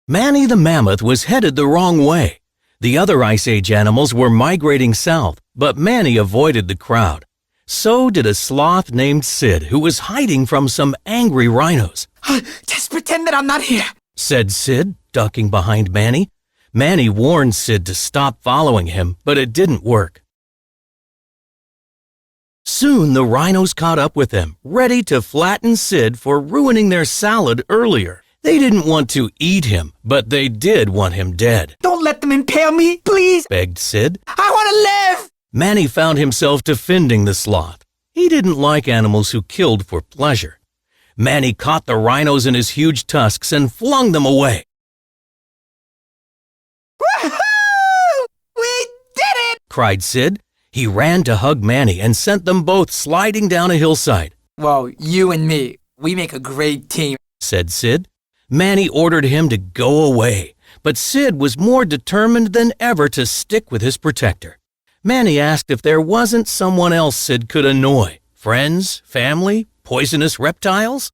Manny the mammoth was headed the wrong way. The other Ice Age animals were migrating south, but Manny avoided the crowd. So did a sloth named Sid, who was hiding from some angry rhinos. Just pretend that I'm not here, said Sid, ducking behind Manny. Manny warned Sid to stop following him, but it didn't work. Soon the rhinos caught up with them, ready to flatten Sid for ruining their salad earlier. They didn't want to eat him, but they did want him dead. Don't let them impale me, please, begged Sid. I want to live! Manny found himself defending the sloth. He didn't like animals who killed for pleasure. Manny caught the rhinos in his huge tusks and flung them away. Woohoo! We did it! cried Sid. He ran to hug Manny and sent them both sliding down a hillside. Well, you and me, we make a great team, said Sid. Manny ordered him to go away, but Sid was more determined than ever to stick with his protector. Manny asked if there wasn't someone else Sid could annoy. Friends, family, poisonous reptiles?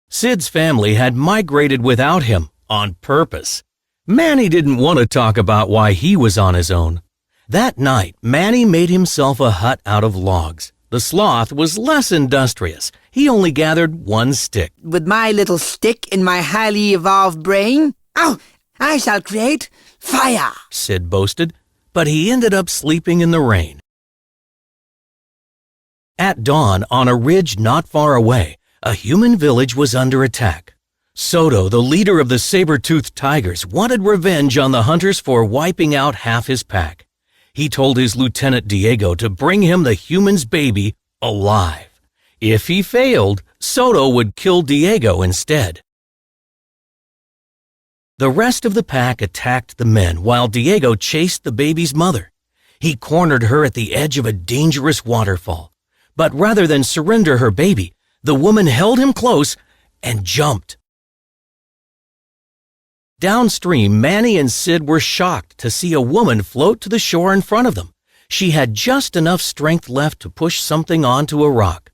Sid's family had migrated without him on purpose. Manny didn't want to talk about why he was on his own. That night, Manny made himself a hut out of logs. The sloth was less industrious. He only gathered one stick. With my little stick in my highly evolved brain, I shall create fire, Sid boasted, but he ended up sleeping in the rain. At dawn, on a ridge not far away, a human village was under attack. Soto, the leader of the saber-toothed tigers, wanted revenge on the hunters for wiping out half his pack. He told his lieutenant Diego to bring him the human's baby alive. If he failed, Soto would kill Diego instead. The rest of the pack attacked the men while Diego chased the baby's mother. He cornered her at the edge of a dangerous waterfall. But rather than surrender her baby, the woman held him close and jumped. Downstream, Manny and Sid were shocked to see a woman float to the shore in front of them. She had just enough strength left to push something onto a rock.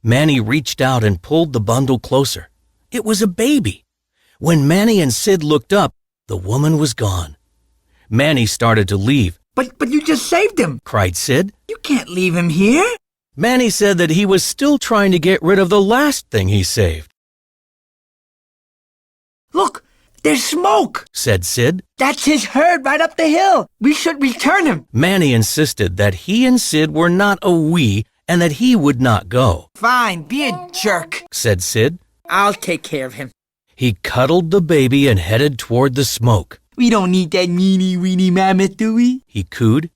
Manny reached out and pulled the bundle closer. It was a baby. When Manny and Sid looked up, the woman was gone. Manny started to leave. But you just saved him, cried Sid. You can't leave him here. Manny said that he was still trying to get rid of the last thing he saved. Look! There's smoke, said Sid. That's his herd right up the hill. We should return him. Manny insisted that he and Sid were not a we and that he would not go. Fine, be a jerk, said Sid. I'll take care of him. He cuddled the baby and headed toward the smoke. We don't need that weeny mammoth, do we? He cooed.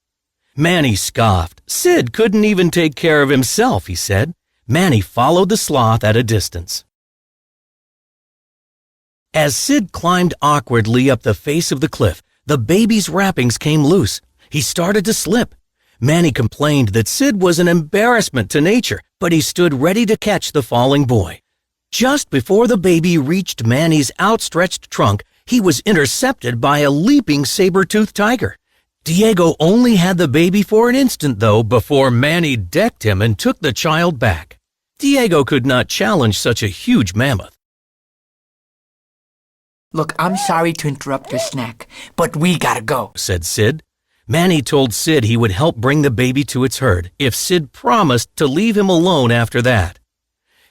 Manny scoffed. Sid couldn't even take care of himself, he said. Manny followed the sloth at a distance. As Sid climbed awkwardly up the face of the cliff, the baby's wrappings came loose. He started to slip. Manny complained that Sid was an embarrassment to nature, but he stood ready to catch the falling boy. Just before the baby reached Manny's outstretched trunk, he was intercepted by a leaping saber-toothed tiger. Diego only had the baby for an instant, though, before Manny decked him and took the child back. Diego could not challenge such a huge mammoth. Look, I'm sorry to interrupt your snack, but we gotta go, said Sid. Manny told Sid he would help bring the baby to its herd if Sid promised to leave him alone after that.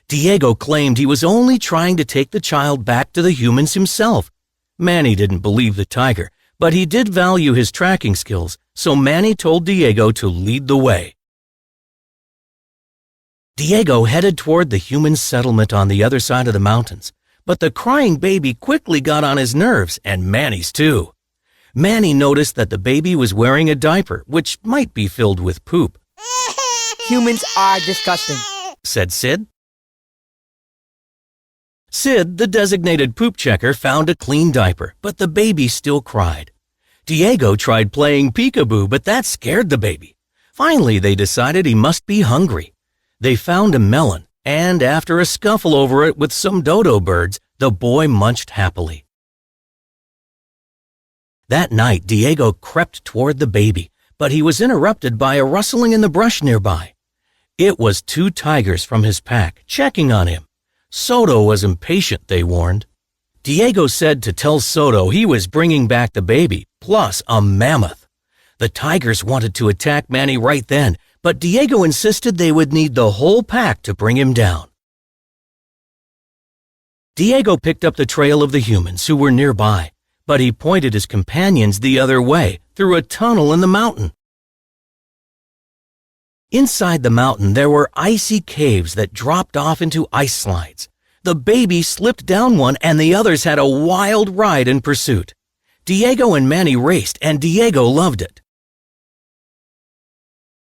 Diego claimed he was only trying to take the child back to the humans himself. Manny didn't believe the tiger, but he did value his tracking skills, so Manny told Diego to lead the way. Diego headed toward the human settlement on the other side of the mountains. But the crying baby quickly got on his nerves, and Manny's too. Manny noticed that the baby was wearing a diaper, which might be filled with poop. Humans are disgusting, said Sid. Sid, the designated poop checker, found a clean diaper, but the baby still cried. Diego tried playing peekaboo, but that scared the baby. Finally, they decided he must be hungry. They found a melon. And after a scuffle over it with some dodo birds, the boy munched happily. That night, Diego crept toward the baby, but he was interrupted by a rustling in the brush nearby. It was 2 tigers from his pack checking on him. Soto was impatient, they warned. Diego said to tell Soto he was bringing back the baby, plus a mammoth. The tigers wanted to attack Manny right then, but Diego insisted they would need the whole pack to bring him down. Diego picked up the trail of the humans who were nearby, but he pointed his companions the other way, through a tunnel in the mountain. Inside the mountain, there were icy caves that dropped off into ice slides. The baby slipped down one, and the others had a wild ride in pursuit. Diego and Manny raced, and Diego loved it.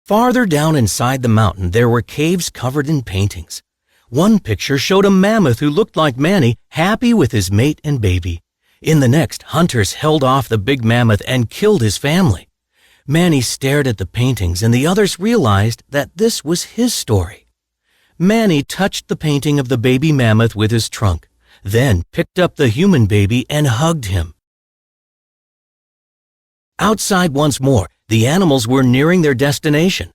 Farther down inside the mountain, there were caves covered in paintings. One picture showed a mammoth who looked like Manny, happy with his mate and baby. In the next, hunters held off the big mammoth and killed his family. Manny stared at the paintings, and the others realized that this was his story. Manny touched the painting of the baby mammoth with his trunk, then picked up the human baby and hugged him. Outside once more, the animals were nearing their destination.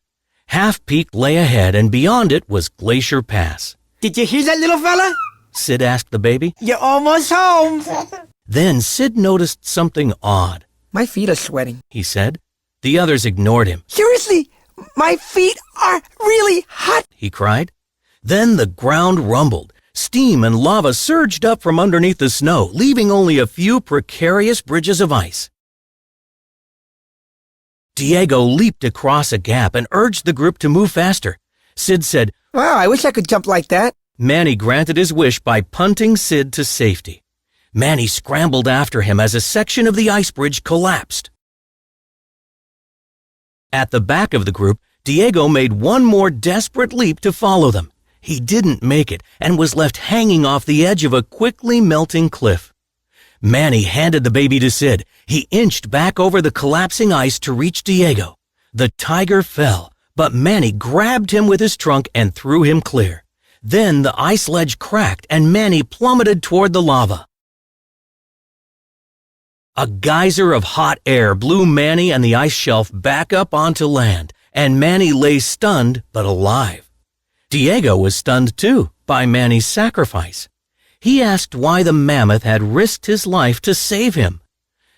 Half Peak lay ahead, and beyond it was Glacier Pass. Did you hear that, little fella? Sid asked the baby. You're almost home. Then Sid noticed something odd. My feet are sweating, he said. The others ignored him. Seriously, my feet are really hot, he cried. Then the ground rumbled. Steam and lava surged up from underneath the snow, leaving only a few precarious bridges of ice. Diego leaped across a gap and urged the group to move faster. Sid said, Wow, I wish I could jump like that. Manny granted his wish by punting Sid to safety. Manny scrambled after him as a section of the ice bridge collapsed. At the back of the group, Diego made one more desperate leap to follow them. He didn't make it and was left hanging off the edge of a quickly melting cliff. Manny handed the baby to Sid. He inched back over the collapsing ice to reach Diego. The tiger fell, but Manny grabbed him with his trunk and threw him clear. Then the ice ledge cracked and Manny plummeted toward the lava. A geyser of hot air blew Manny and the ice shelf back up onto land, and Manny lay stunned but alive. Diego was stunned too by Manny's sacrifice. He asked why the mammoth had risked his life to save him.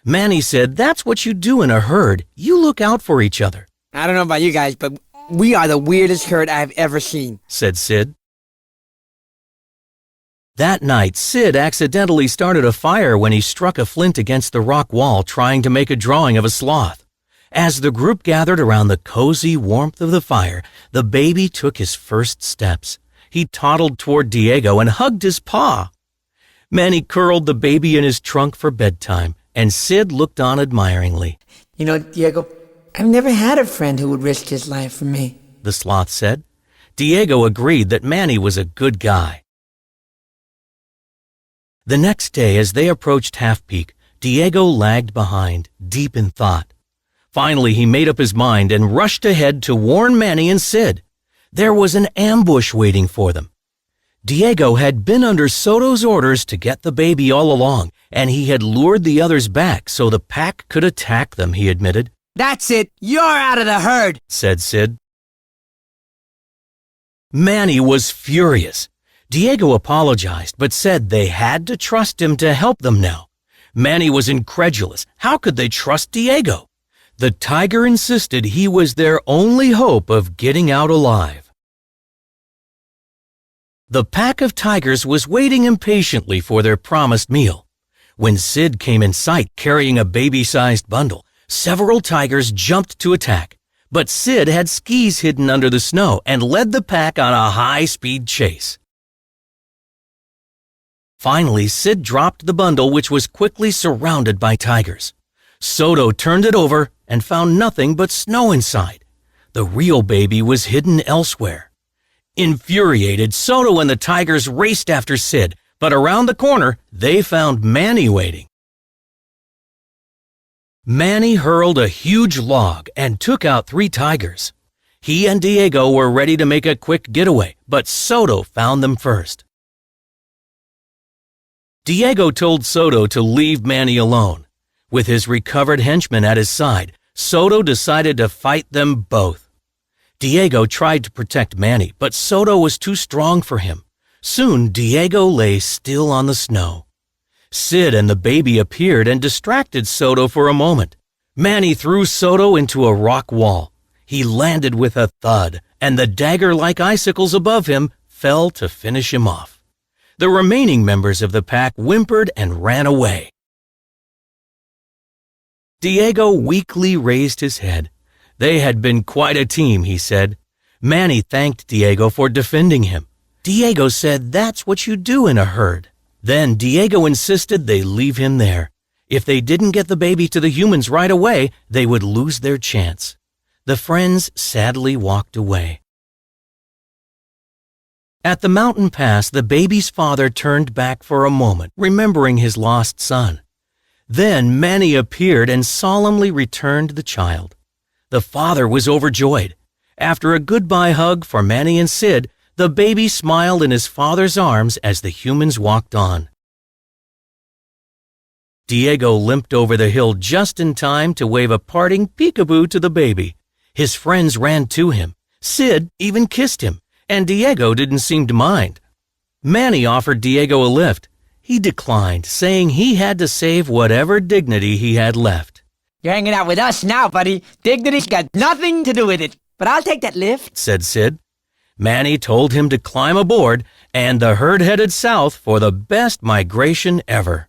Manny said, "That's what you do in a herd. You look out for each other." I don't know about you guys, but we are the weirdest herd I've ever seen, said Sid. That night, Sid accidentally started a fire when he struck a flint against the rock wall trying to make a drawing of a sloth. As the group gathered around the cozy warmth of the fire, the baby took his first steps. He toddled toward Diego and hugged his paw. Manny curled the baby in his trunk for bedtime, and Sid looked on admiringly. You know, Diego, I've never had a friend who would risk his life for me, the sloth said. Diego agreed that Manny was a good guy. The next day, as they approached Half Peak, Diego lagged behind, deep in thought. Finally, he made up his mind and rushed ahead to warn Manny and Sid. There was an ambush waiting for them. Diego had been under Soto's orders to get the baby all along, and he had lured the others back so the pack could attack them, he admitted. That's it. You're out of the herd, said Sid. Manny was furious. Diego apologized, but said they had to trust him to help them now. Manny was incredulous. How could they trust Diego? The tiger insisted he was their only hope of getting out alive. The pack of tigers was waiting impatiently for their promised meal. When Sid came in sight carrying a baby-sized bundle, several tigers jumped to attack. But Sid had skis hidden under the snow and led the pack on a high-speed chase. Finally, Sid dropped the bundle, which was quickly surrounded by tigers. Soto turned it over and found nothing but snow inside. The real baby was hidden elsewhere. Infuriated, Soto and the tigers raced after Sid, but around the corner, they found Manny waiting. Manny hurled a huge log and took out 3 tigers. He and Diego were ready to make a quick getaway, but Soto found them first. Diego told Soto to leave Manny alone. With his recovered henchman at his side, Soto decided to fight them both. Diego tried to protect Manny, but Soto was too strong for him. Soon, Diego lay still on the snow. Sid and the baby appeared and distracted Soto for a moment. Manny threw Soto into a rock wall. He landed with a thud, and the dagger-like icicles above him fell to finish him off. The remaining members of the pack whimpered and ran away. Diego weakly raised his head. They had been quite a team, he said. Manny thanked Diego for defending him. Diego said that's what you do in a herd. Then Diego insisted they leave him there. If they didn't get the baby to the humans right away, they would lose their chance. The friends sadly walked away. At the mountain pass, the baby's father turned back for a moment, remembering his lost son. Then Manny appeared and solemnly returned the child. The father was overjoyed. After a goodbye hug for Manny and Sid, the baby smiled in his father's arms as the humans walked on. Diego limped over the hill just in time to wave a parting peekaboo to the baby. His friends ran to him. Sid even kissed him, and Diego didn't seem to mind. Manny offered Diego a lift. He declined, saying he had to save whatever dignity he had left. You're hanging out with us now, buddy. Dignity's got nothing to do with it. But I'll take that lift, said Sid. Manny told him to climb aboard, and the herd headed south for the best migration ever.